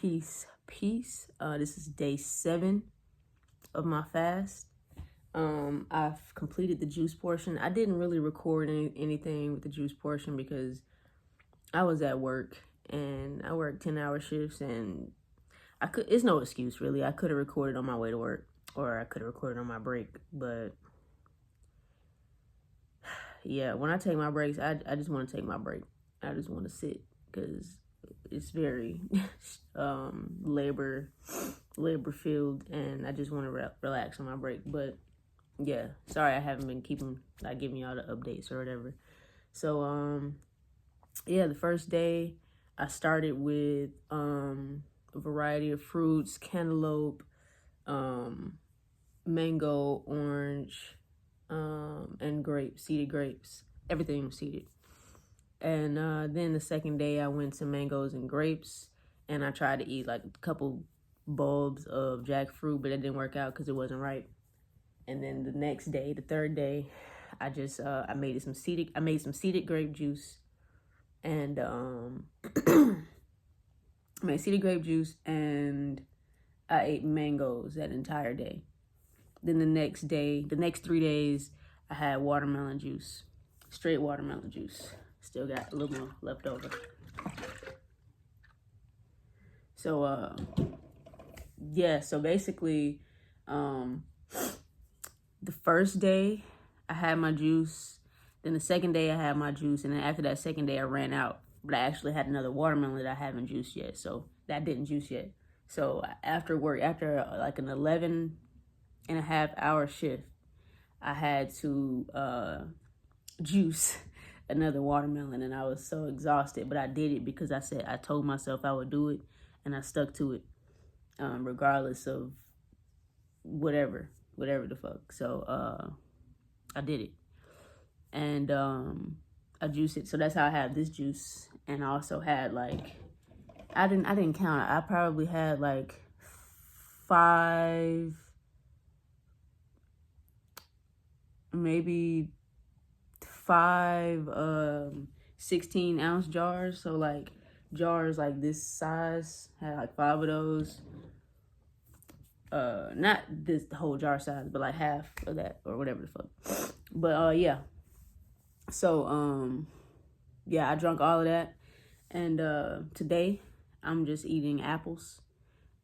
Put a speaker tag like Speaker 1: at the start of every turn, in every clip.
Speaker 1: Peace. This is day 7 of my fast. I've completed the juice portion. I didn't really record anything with the juice portion because I was at work and I worked 10-hour shifts, and it's no excuse really. I could have recorded on my way to work, or I could have recorded on my break, but yeah, when I take my breaks, I just want to take my break. I just want to sit because it's very labor filled, and I just want to relax on my break. But yeah, sorry I haven't been giving y'all the updates or whatever. So yeah, the first day I started with a variety of fruits: cantaloupe, mango, orange, and grapes, seeded grapes. Everything was seeded. And then the second day I went to mangoes and grapes, and I tried to eat like a couple bulbs of jackfruit, but it didn't work out because it wasn't ripe. And then the next day, the third day, I just I made some seeded grape juice, and I made seeded grape juice, and I ate mangoes that entire day. Then the next 3 days, I had watermelon juice, straight watermelon juice. Still got a little more left over. So, yeah, so basically, the first day I had my juice, then the second day I had my juice, and then after that second day I ran out, but I actually had another watermelon that I haven't juiced yet, so that didn't juice yet. So after work, after like an 11.5-hour shift, I had to juice another watermelon, and I was so exhausted, but I did it because I told myself I would do it, and I stuck to it, regardless of whatever the fuck. So I did it, and I juiced it. So that's how I have this juice. And I also had like, I didn't count it. I probably had like 5, maybe 5 16-ounce jars. So like jars like this size, had like 5 of those. Not this the whole jar size, but like half of that or whatever the fuck. But yeah. So yeah, I drank all of that, and today I'm just eating apples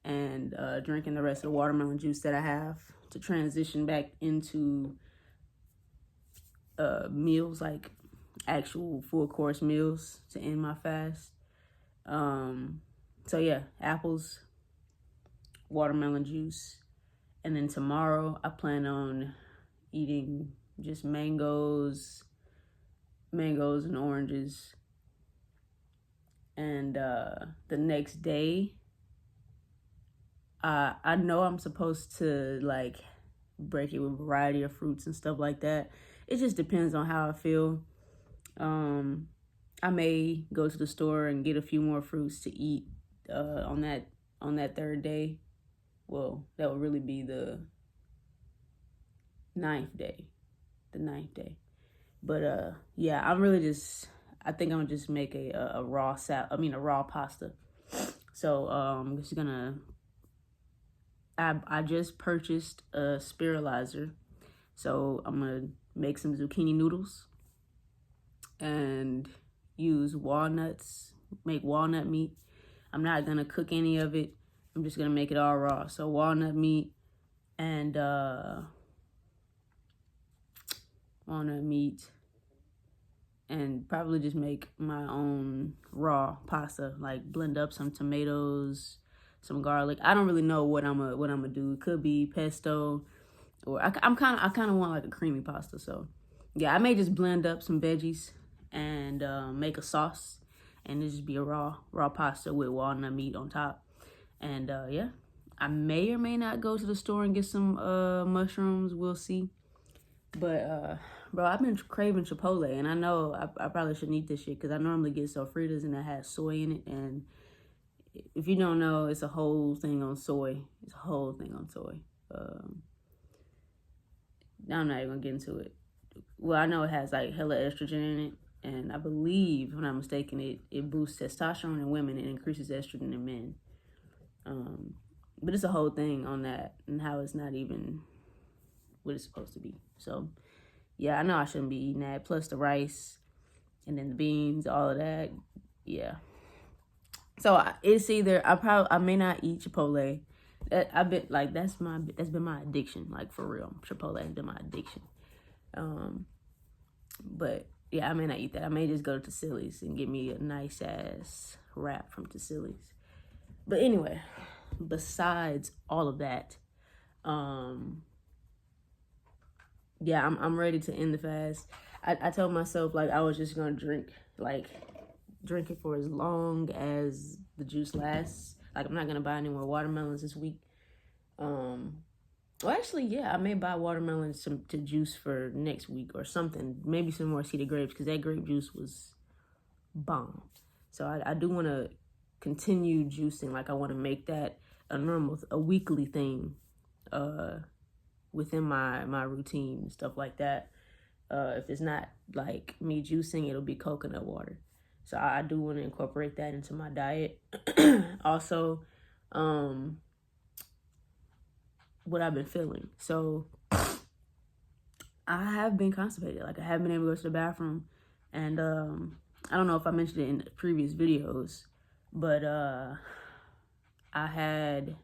Speaker 1: and drinking the rest of the watermelon juice that I have to transition back into meals, like actual full course meals to end my fast. So yeah, apples, watermelon juice, and then tomorrow I plan on eating just mangoes and oranges. And the next day, I know I'm supposed to like break it with a variety of fruits and stuff like that. It just depends on how I feel. I may go to the store and get a few more fruits to eat on that third day. Well, that would really be the 9th day. But yeah, I think I'm gonna just make a raw pasta. So I'm just gonna. I just purchased a spiralizer, so I'm gonna make some zucchini noodles and use walnuts. Make walnut meat. I'm not gonna cook any of it. I'm just gonna make it all raw. So walnut meat and probably just make my own raw pasta. Like blend up some tomatoes, some garlic. I don't really know what I'm gonna do. It could be pesto, or I kind of want like a creamy pasta. So yeah, I may just blend up some veggies and make a sauce, and it just be a raw pasta with walnut meat on top. And yeah, I may or may not go to the store and get some mushrooms. We'll see. But bro, I've been craving Chipotle, and I know I probably shouldn't eat this shit because I normally get sofritas and that has soy in it. And if you don't know, it's a whole thing on soy. Now I'm not even gonna get into it. Well, I know it has like hella estrogen in it, and I believe, if I'm not mistaken, it boosts testosterone in women and increases estrogen in men. But it's a whole thing on that and how it's not even what it's supposed to be. So yeah, I know I shouldn't be eating that. Plus the rice and then the beans, all of that. Yeah. So it's either I may not eat Chipotle. I've been like that's been my addiction, like for real. Chipotle has been my addiction. But yeah, I may not eat that. I may just go to Tassili's and get me a nice ass wrap from Tassili's. But anyway, besides all of that, yeah, I'm ready to end the fast. I told myself like I was just gonna drink it for as long as the juice lasts. Like I'm not gonna buy any more watermelons this week. Well, actually, yeah, I may buy watermelons to juice for next week or something. Maybe some more seeded grapes because that grape juice was bomb. So I do want to continue juicing. Like I want to make that a weekly thing, within my routine and stuff like that. If it's not like me juicing, it'll be coconut water. So I do want to incorporate that into my diet. Also, what I've been feeling. So I have been constipated. Like I haven't been able to go to the bathroom. And I don't know if I mentioned it in previous videos, but I had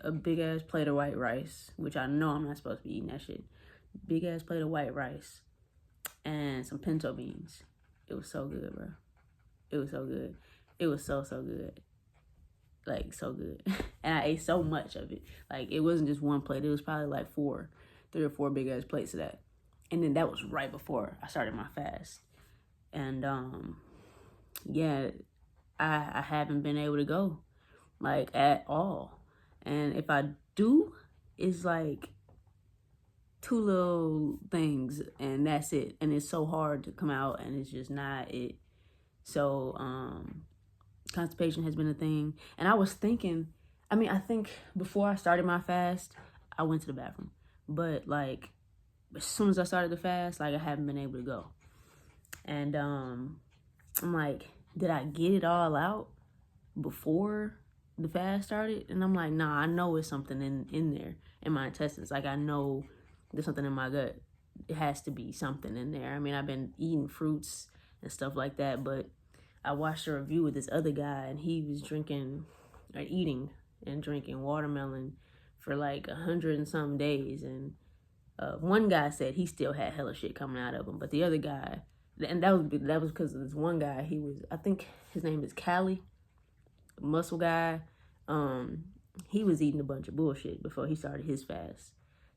Speaker 1: a big ass plate of white rice, which I know I'm not supposed to be eating that shit. Big ass plate of white rice and some pinto beans. It was so good, bro. It was so good. It was so good. Like so good. And I ate so much of it. Like it wasn't just one plate. It was probably like 3 or 4 big ass plates of that. And then that was right before I started my fast. And yeah, I haven't been able to go like at all. And if I do, it's like 2 little things and that's it. And it's so hard to come out and it's just not it. So constipation has been a thing. And I was thinking, I think before I started my fast, I went to the bathroom. But like as soon as I started the fast, like I haven't been able to go. And I'm like, did I get it all out before the fast started? And I'm like, nah, I know it's something in there in my intestines. Like I know there's something in my gut. It has to be something in there. I mean, I've been eating fruits and stuff like that, but I watched a review with this other guy and he was eating and drinking watermelon for like 100 and some days. And one guy said he still had hella shit coming out of him, but the other guy, and that was because of this one guy. I think his name is Callie, muscle guy. He was eating a bunch of bullshit before he started his fast.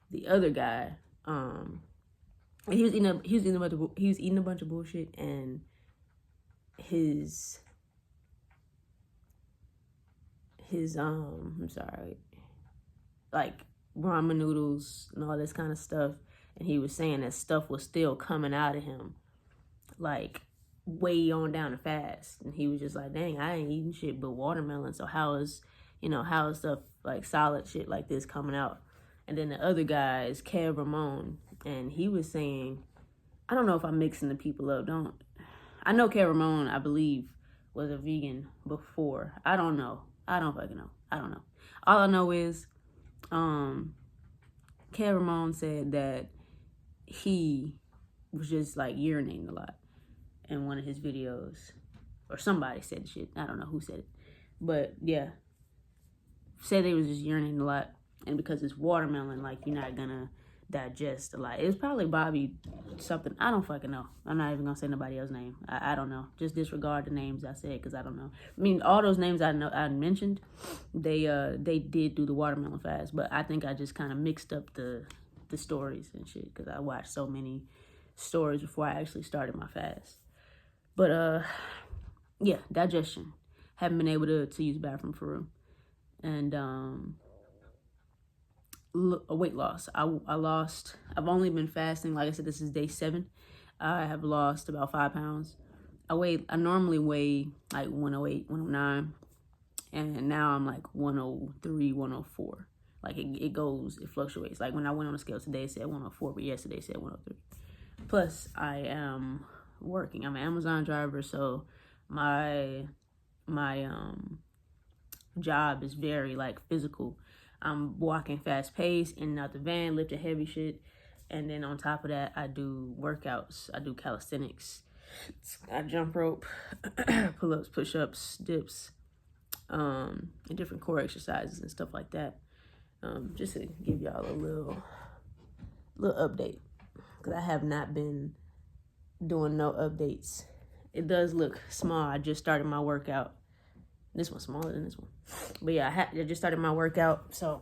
Speaker 1: The other guy, he was eating a bunch of bullshit, and his I'm sorry, like ramen noodles and all this kind of stuff. And he was saying that stuff was still coming out of him, like way on down the fast. And he was just like, dang, I ain't eating shit but watermelon. So how is stuff like solid shit like this coming out? And then the other guy is Kev Ramon. And he was saying, I don't know if I'm mixing the people up. I know Kev Ramon, I believe, was a vegan before. I don't know. I don't fucking know. I don't know. All I know is Kev Ramon said that he was just like urinating a lot in one of his videos, or somebody said shit. I don't know who said it, but yeah, said they was just urinating a lot, and because it's watermelon, like you're not gonna digest a lot. It was probably Bobby something. I don't fucking know. I'm not even gonna say nobody else's name. I don't know. Just disregard the names I said because I don't know. I mean, all those names I mentioned, they did do the watermelon fast, but I think I just kind of mixed up the stories and shit because I watched so many stories before I actually started my fast. But yeah, digestion. Haven't been able to use the bathroom for real. And weight loss. I've only been fasting, like I said, this is day 7. I have lost about 5 pounds. I normally weigh like 108, 109, and now I'm like 103, 104. Like it fluctuates. Like when I went on the scale today, it said 104, but yesterday it said 103. Plus, I am working. I'm an Amazon driver, so my job is very like physical. I'm walking fast paced in and out the van, lifting heavy shit. And then on top of that, I do workouts. I do calisthenics. I jump rope, pull-ups, push-ups, dips, and different core exercises and stuff like that. Just to give y'all a little update, because I have not been doing no updates. It does look small. I just started my workout. This one's smaller than this one, but yeah, I just started my workout. So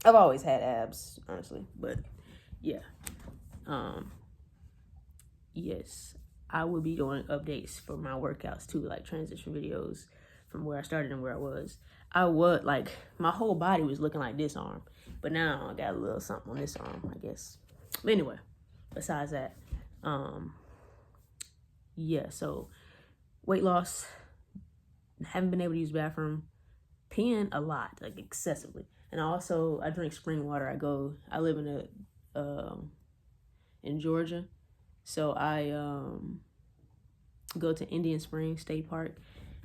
Speaker 1: I've always had abs, honestly, but yeah. Yes, I will be doing updates for my workouts too, like transition videos from where I started and where I was. I would, like, my whole body was looking like this arm, but now I got a little something on this arm, I guess. But anyway, besides that, yeah, so weight loss, haven't been able to use the bathroom, peeing a lot, like excessively. And I drink spring water. I live in Georgia. So I go to Indian Springs State Park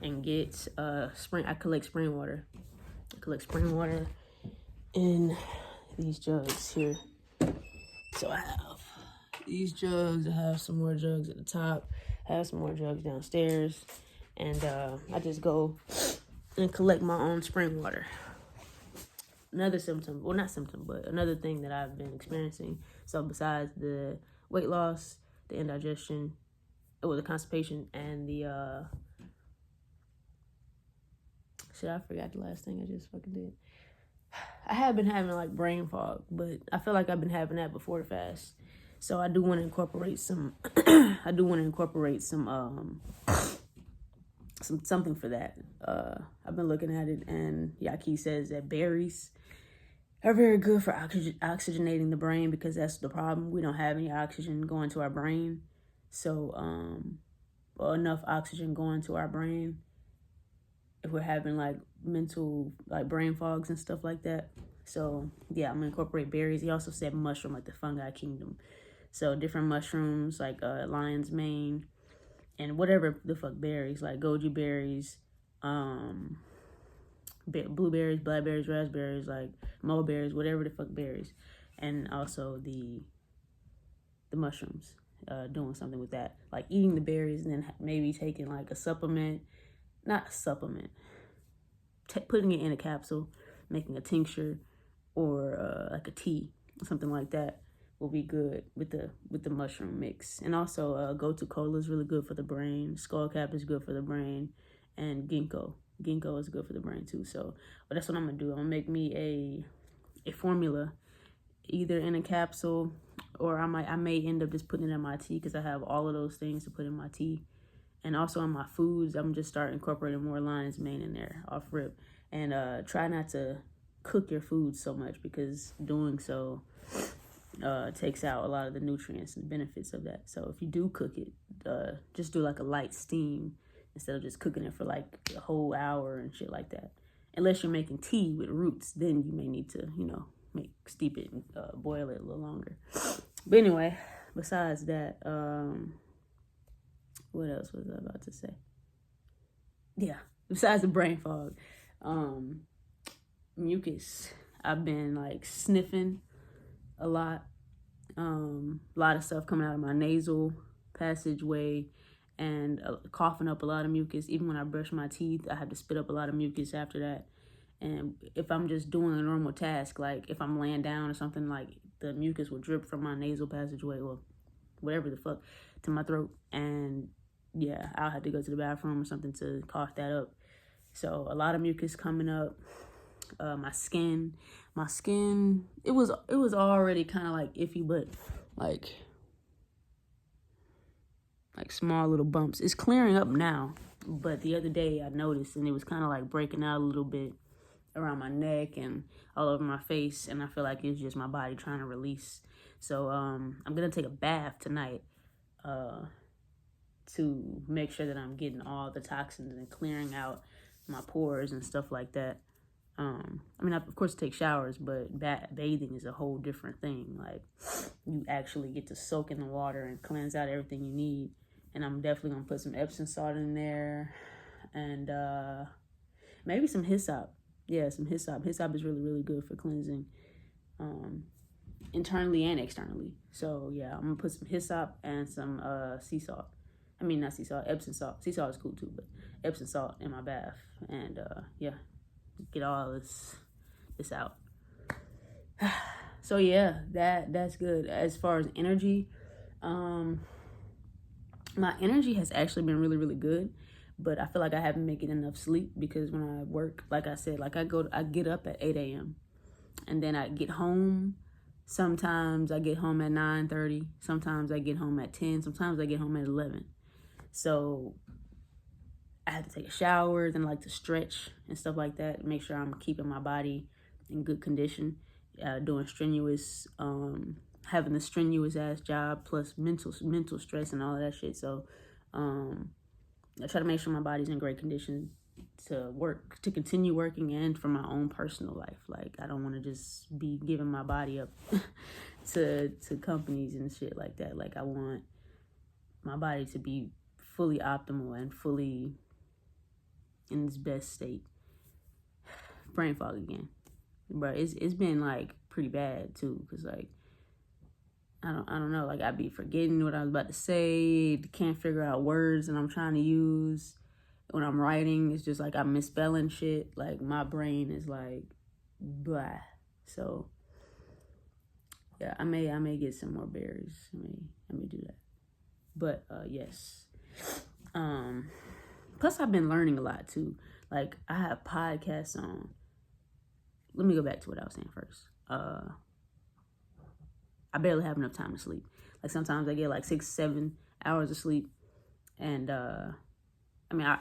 Speaker 1: and get I collect spring water. I collect spring water in these jugs here. So I have these jugs. I have some more jugs at the top. I have some more jugs downstairs. And I just go and collect my own spring water. Another thing that I've been experiencing. So besides the weight loss, the indigestion, the constipation, and the I forgot the last thing I just fucking did. I have been having like brain fog, but I feel like I've been having that before the fast. So I do want to incorporate some something for that. I've been looking at it, and Yaki says that berries are very good for oxygenating the brain, because that's the problem. We don't have any oxygen going to our brain. So, enough oxygen going to our brain, if we're having like mental, like brain fogs and stuff like that. So yeah, I'm gonna incorporate berries. He also said mushroom, like the fungi kingdom. So different mushrooms, like lion's mane, and whatever the fuck berries, like goji berries, blueberries, blackberries, raspberries, like mulberries, whatever the fuck berries, and also the mushrooms. Doing something with that, like eating the berries and then maybe taking like a supplement, putting it in a capsule, making a tincture, or like a tea, something like that will be good with the mushroom mix. And also gotu kola is really good for the brain. Skullcap is good for the brain, and ginkgo is good for the brain too. So, but that's what I'm gonna do. I'm gonna make me a formula, either in a capsule, or I may end up just putting it in my tea, because I have all of those things to put in my tea. And also in my foods, I'm just start incorporating more lion's mane in there off rip. And try not to cook your food so much, because doing so takes out a lot of the nutrients and benefits of that. So if you do cook it, just do like a light steam instead of just cooking it for like a whole hour and shit like that. Unless you're making tea with roots, then you may need to, steep it and boil it a little longer. But anyway, besides that, what else was I about to say? Yeah, besides the brain fog, mucus. I've been like sniffing a lot of stuff coming out of my nasal passageway, and coughing up a lot of mucus. Even when I brush my teeth, I have to spit up a lot of mucus after that. And if I'm just doing a normal task, like if I'm laying down or something, like the mucus will drip from my nasal passageway or whatever the fuck to my throat. And yeah, I'll have to go to the bathroom or something to cough that up. So a lot of mucus coming up. My skin, it was already kind of like iffy, but like small little bumps. It's clearing up now, but the other day I noticed, and it was kind of like breaking out a little bit around my neck and all over my face, and I feel like it's just my body trying to release. So I'm gonna take a bath tonight to make sure that I'm getting all the toxins and clearing out my pores and stuff like that. I of course take showers, but bathing is a whole different thing. Like, you actually get to soak in the water and cleanse out everything you need. And I'm definitely gonna put some Epsom salt in there, and Maybe some hyssop. Yeah, some hyssop. Hyssop is really, really good for cleansing, internally and externally. So yeah, I'm gonna put some hyssop and some sea salt. I mean, not sea salt, Epsom salt. Sea salt is cool too, but Epsom salt in my bath, and yeah, get all this out. So yeah, that's good. As far as energy, my energy has actually been really, really good, but I feel like I haven't making enough sleep because when I work, like I said, like I get up at 8 a.m. and then I get home. Sometimes I get home at 9:30. Sometimes I get home at 10. Sometimes I get home at 11. So I have to take a shower, then I like to stretch and stuff like that. Make sure I'm keeping my body in good condition. Doing strenuous, having a strenuous ass job plus mental stress and all of that shit. So I try to make sure my body's in great condition to work, to continue working, and for my own personal life. Like I don't want to just be giving my body up to companies and shit like that. Like I want my body to be fully optimal and fully in its best state. Brain fog again, bro. It's been like pretty bad too, cause like I don't know, like I be forgetting what I was about to say, can't figure out words that I'm trying to use. When I'm writing, it's just like I'm misspelling shit. Like my brain is like blah. So yeah, I may get some more berries. I may do that. But yes. Plus I've been learning a lot too. Like I have podcasts on. Let me go back to what I was saying first. I barely have enough time to sleep. Like sometimes I get like 6-7 hours of sleep, and I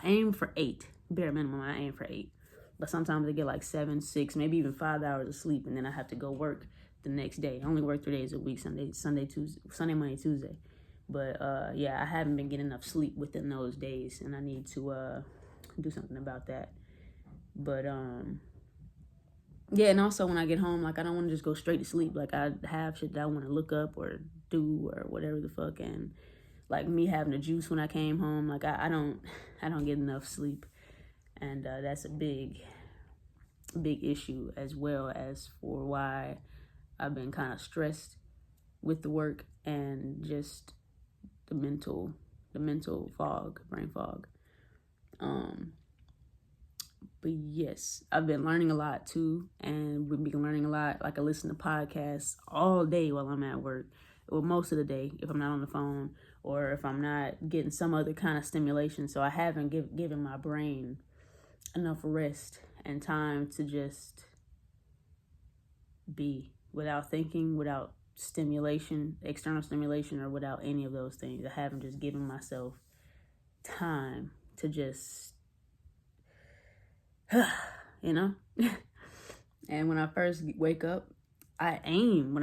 Speaker 1: aim for 8, bare minimum. I aim for 8, but sometimes I get like 7, 6, maybe even 5 hours of sleep, and then I have to go work the next day. I only work 3 days a week: Sunday, Monday, Tuesday. But yeah, I haven't been getting enough sleep within those days, and I need to do something about that. But yeah, and also when I get home, like I don't want to just go straight to sleep. Like I have shit that I want to look up or do or whatever the fuck. And like me having a juice when I came home, like I don't get enough sleep, and that's a big issue, as well as for why I've been kind of stressed with the work and just the mental fog, brain fog. But yes, I've been learning a lot too, and we've been learning a lot. Like I listen to podcasts all day while I'm at work, or most of the day if I'm not on the phone or if I'm not getting some other kind of stimulation. So I haven't given my brain enough rest and time to just be without thinking, without stimulation, external stimulation, or without any of those things. I haven't just given myself time to just And when I first wake up, I aim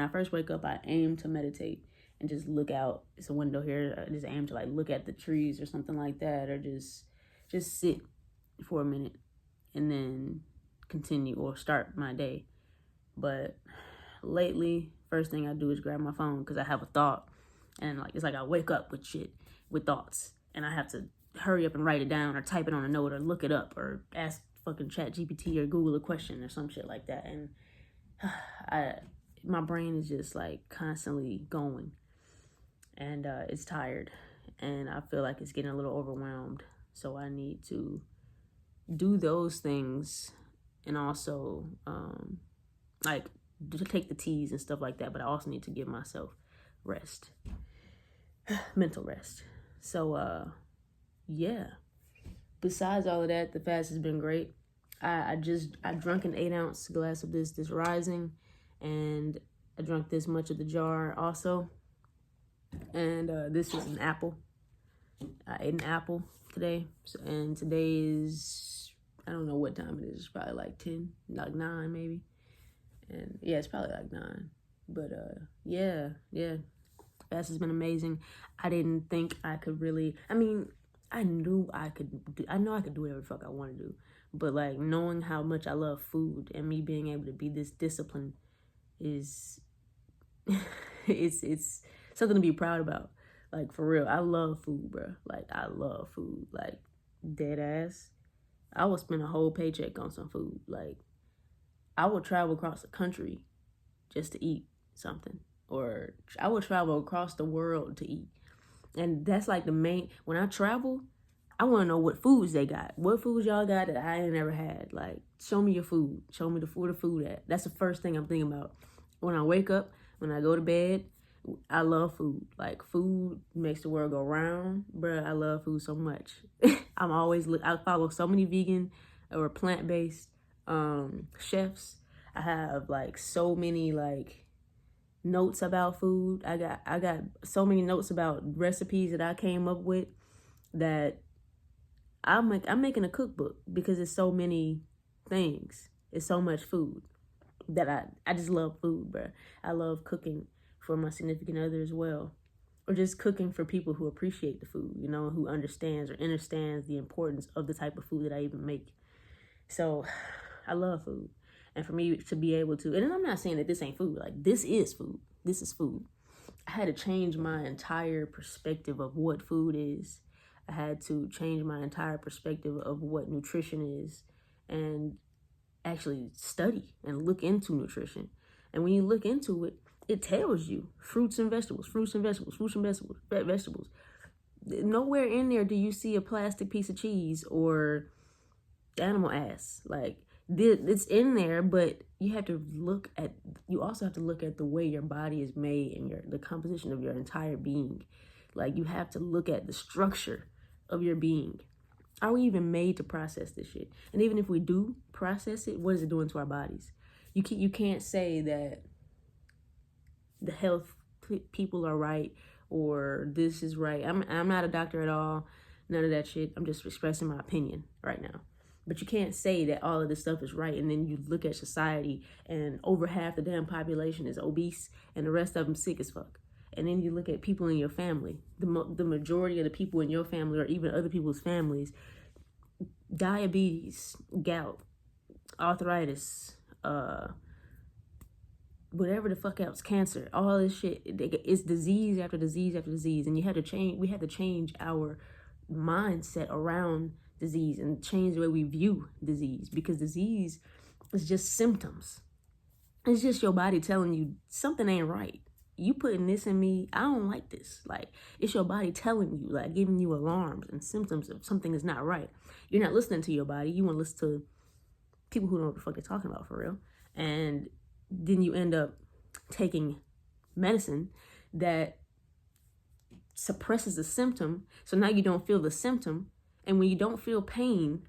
Speaker 1: to meditate and just look out. It's a window here. I just aim to like look at the trees or something like that, or just sit for a minute and then continue or start my day. But lately, first thing I do is grab my phone because I have a thought, and like it's like I wake up with thoughts, and I have to hurry up and write it down or type it on a note or look it up or ask fucking chat GPT or Google a question or some shit like that. And my brain is just like constantly going, and it's tired, and I feel like it's getting a little overwhelmed. So I need to do those things, and also like to take the teas and stuff like that. But I also need to give myself rest, mental rest. So yeah. Besides all of that, the fast has been great. I drank an 8-ounce glass of this Rising, and I drank this much of the jar also. And this is an apple. I ate an apple today, and today is, I don't know what time it is. It's probably like 10, like 9 maybe. And yeah, it's probably like 9. But yeah. Fast has been amazing. I didn't think I could really. I mean, I know I could do whatever the fuck I want to do. But like knowing how much I love food and me being able to be this disciplined is it's something to be proud about. Like for real, I love food, bro. Like I love food, like dead ass. I would spend a whole paycheck on some food. Like, I would travel across the country just to eat something, or I would travel across the world to eat. And that's like the main, when I travel, I want to know what foods they got. What foods y'all got that I ain't never had? Like, show me your food. Show me where the food at. That's the first thing I'm thinking about. When I wake up, when I go to bed, I love food. Like, food makes the world go round. Bruh, I love food so much. I follow so many vegan or plant-based chefs. I have like so many like notes about food. I got so many notes about recipes that I came up with that I'm making a cookbook because it's so many things. It's so much food that I just love food, bro. I love cooking for my significant other as well, or just cooking for people who appreciate the food, you know, who understands or understands the importance of the type of food that I even make. So I love food. And for me to be able to, and I'm not saying that this ain't food, like this is food. This is food. I had to change my entire perspective of what food is. I had to change my entire perspective of what nutrition is and actually study and look into nutrition. And when you look into it, it tells you fruits and vegetables, fruits and vegetables, fruits and vegetables, vegetables. Nowhere in there do you see a plastic piece of cheese or animal ass. Like, it's in there, but you also have to look at the way your body is made and the composition of your entire being. Like, you have to look at the structure of your being. Are we even made to process this shit? And even if we do process it, what is it doing to our bodies? You can't say that the health people are right or this is right. I'm not a doctor at all. None of that shit. I'm just expressing my opinion right now. But you can't say that all of this stuff is right, and then you look at society and over half the damn population is obese and the rest of them sick as fuck. And then you look at people in your family, the majority of the people in your family or even other people's families, diabetes, gout, arthritis, whatever the fuck else, cancer, all this shit. It's disease after disease after disease, and we had to change our mindset around disease and change the way we view disease, because disease is just symptoms. It's just your body telling you something ain't right. You putting this in me, I don't like this. Like, it's your body telling you, like giving you alarms and symptoms of something is not right. You're not listening to your body. You want to listen to people who know what the fuck they're talking about for real. And then you end up taking medicine that suppresses the symptom. So now you don't feel the symptom. And when you don't feel pain,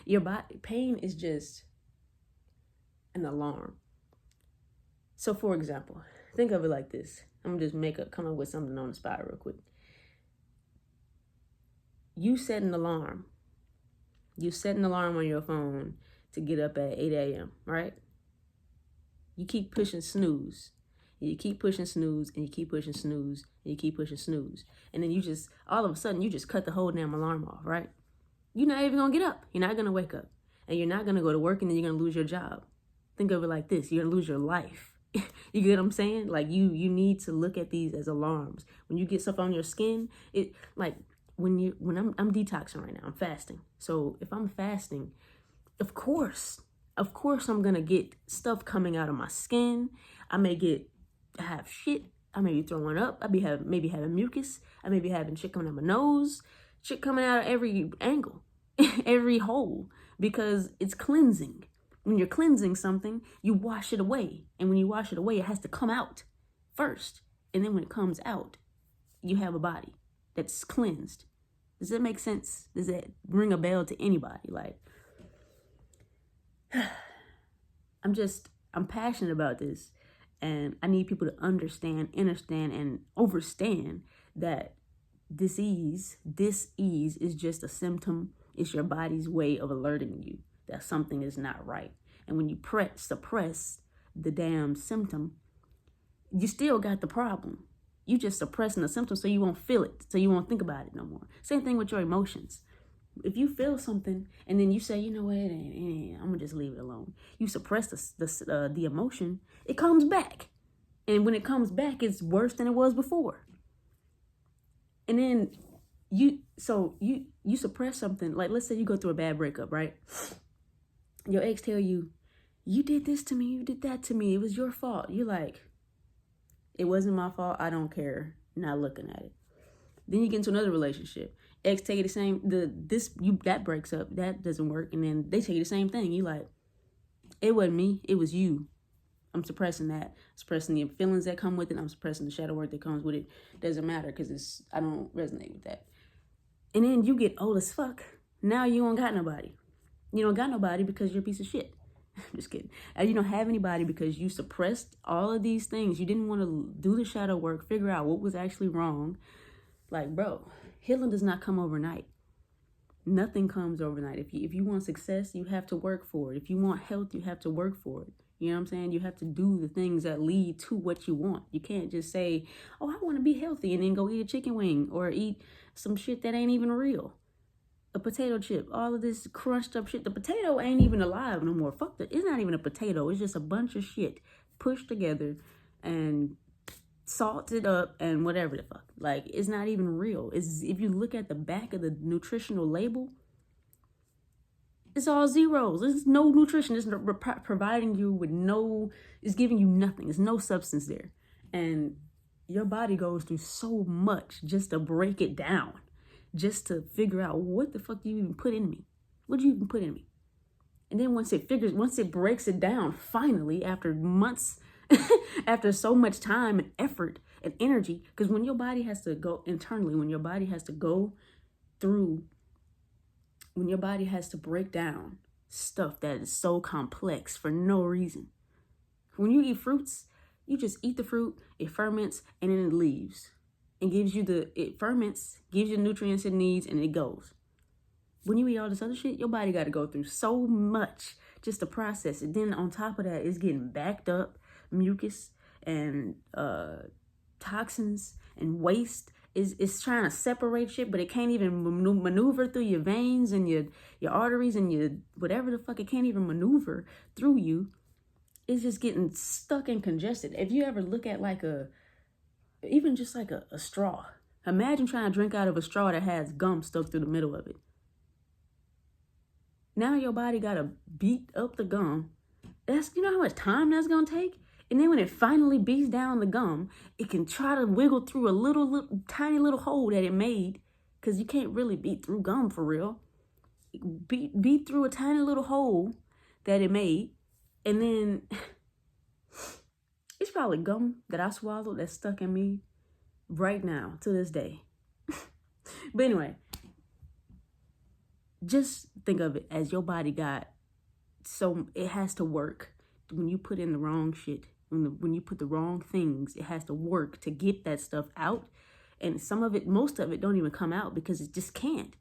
Speaker 1: your body, pain is just an alarm. So for example, think of it like this. I'm gonna just come up with something on the spot real quick. You set an alarm. You set an alarm on your phone to get up at 8 a.m., right? You keep pushing snooze. And you keep pushing snooze, and you keep pushing snooze, and you keep pushing snooze. And then all of a sudden, you just cut the whole damn alarm off, right? You're not even gonna get up. You're not gonna wake up. And you're not gonna go to work, and then you're gonna lose your job. Think of it like this. You're gonna lose your life. You get what I'm saying? Like, you need to look at these as alarms. When you get stuff on your skin, it like when I'm detoxing right now, I'm fasting. So if I'm fasting, of course I'm gonna get stuff coming out of my skin. I have shit. I may be throwing up. I maybe having mucus. I may be having shit coming out my nose, shit coming out of every angle, every hole, because it's cleansing. When you're cleansing something, you wash it away. And when you wash it away, it has to come out first. And then when it comes out, you have a body that's cleansed. Does that make sense? Does that ring a bell to anybody? Like, I'm passionate about this. And I need people to understand, and overstand that dis-ease is just a symptom. It's your body's way of alerting you that something is not right. And when you suppress the damn symptom, you still got the problem. You just suppressing the symptom so you won't feel it, so you won't think about it no more. Same thing with your emotions. If you feel something and then you say, you know what, I'm gonna just leave it alone. You suppress the emotion, it comes back. And when it comes back, it's worse than it was before. And then you suppress something. Like, let's say you go through a bad breakup, right? Your ex tell you, you did this to me, you did that to me, it was your fault. You're like, it wasn't my fault, I don't care. Not looking at it. Then you get into another relationship. Ex tell you the same, that breaks up, that doesn't work, and then they tell you the same thing. You like, it wasn't me, it was you. I'm suppressing that. Suppressing the feelings that come with it. I'm suppressing the shadow work that comes with it. Doesn't matter because I don't resonate with that. And then you get old as fuck. Now you don't got nobody. You don't got nobody because you're a piece of shit. I'm just kidding. You don't have anybody because you suppressed all of these things. You didn't want to do the shadow work, figure out what was actually wrong. Like, bro, healing does not come overnight. Nothing comes overnight. If you want success, you have to work for it. If you want health, you have to work for it. You know what I'm saying? You have to do the things that lead to what you want. You can't just say, oh, I want to be healthy, and then go eat a chicken wing or eat some shit that ain't even real. A potato chip, all of this crunched up shit. The potato ain't even alive no more. Fuck that. It's not even a potato. It's just a bunch of shit pushed together and salted up and whatever the fuck. Like, it's not even real. If you look at the back of the nutritional label, it's all zeros. There's no nutrition. It's providing you with it's giving you nothing. There's no substance there. And your body goes through so much just to break it down, just to figure out what the fuck do you even put in me? What do you even put in me? And then once it breaks it down, finally, after months, after so much time and effort and energy, because when your body has to go internally, when your body has to go through, when your body has to break down stuff that is so complex for no reason. When you eat fruits, you just eat the fruit, it ferments, and then it leaves. It ferments, gives you the nutrients it needs, and it goes. When you eat all this other shit, your body got to go through so much just to process it. Then on top of that, it's getting backed up, mucus and toxins and waste. It's trying to separate shit, but it can't even maneuver through your veins and your arteries and your whatever the fuck. It can't even maneuver through you. It's just getting stuck and congested. If you ever look at even just like a straw. Imagine trying to drink out of a straw that has gum stuck through the middle of it. Now your body got to beat up the gum. You know how much time that's going to take? And then when it finally beats down the gum, it can try to wiggle through a tiny little hole that it made, because you can't really beat through gum for real. Beat through a tiny little hole that it made, and then it's probably gum that I swallowed that's stuck in me right now to this day. But anyway, just think of it as your body it has to work. When you put in the wrong shit, when you put the wrong things, it has to work to get that stuff out. And most of it don't even come out because it just can't.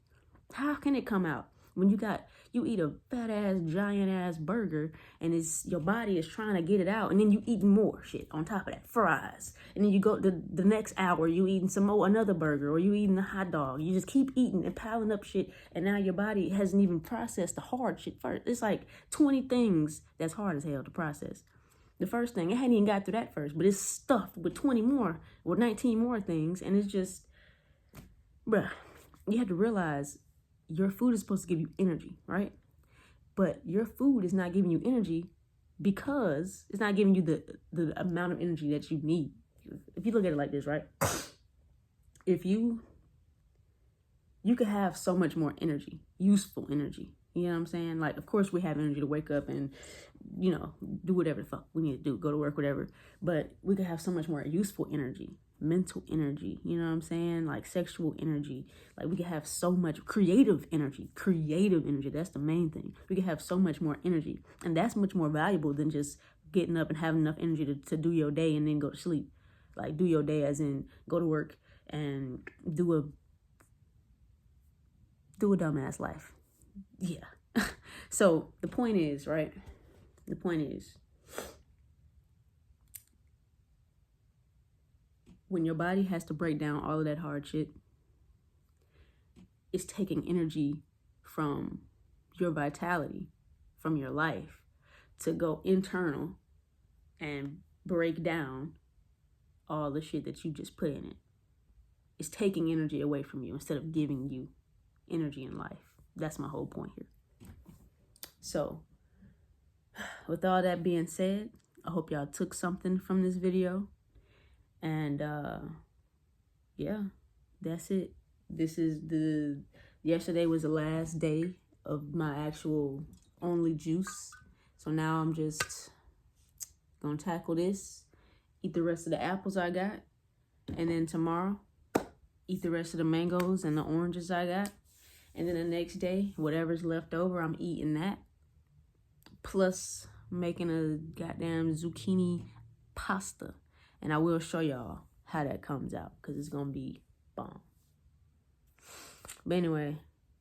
Speaker 1: How can it come out? When you eat a fat ass, giant ass burger, and your body is trying to get it out, and then you eat more shit on top of that, fries. And then you go the next hour, you eating another burger, or you eating a hot dog. You just keep eating and piling up shit, and now your body hasn't even processed the hard shit first. It's like 20 things that's hard as hell to process. The first thing, it hadn't even got through that first, but it's stuffed with 20 more or 19 more things, and it's just, bruh, you have to realize your food is supposed to give you energy, right? But your food is not giving you energy because it's not giving you the amount of energy that you need. If you look at it like this, right? If you could have so much more energy, useful energy. You know what I'm saying? Like, of course, we have energy to wake up and, do whatever the fuck we need to do, go to work, whatever. But we could have so much more useful energy, mental energy, you know what I'm saying? Like sexual energy. Like we could have so much creative energy. That's the main thing. We could have so much more energy. And that's much more valuable than just getting up and having enough energy to do your day and then go to sleep. Like do your day as in go to work and do a dumbass life. Yeah. So the point is, right? The point is, when your body has to break down all of that hard shit, it's taking energy from your vitality, from your life, to go internal and break down all the shit that you just put in it. is taking energy away from you instead of giving you energy in life. That's my whole point here. So, with all that being said, I hope y'all took something from this video. And yeah, that's it. Yesterday was the last day of my actual only juice. So now I'm just gonna tackle this, eat the rest of the apples I got, and then tomorrow eat the rest of the mangoes and the oranges I got. And then the next day, whatever's left over, I'm eating that. Plus making a goddamn zucchini pasta. And I will show y'all how that comes out, because it's gonna be bomb. But anyway,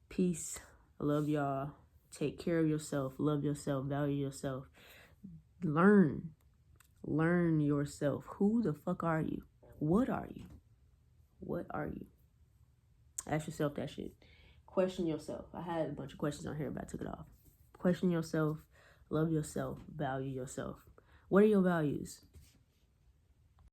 Speaker 1: peace. I love y'all. Take care of yourself. Love yourself. Value yourself. Learn yourself. Who the fuck are you? What are you? What are you? Ask yourself that shit. Question yourself. I had a bunch of questions on here, but I took it off. Question yourself. Love yourself. Value yourself. What are your values?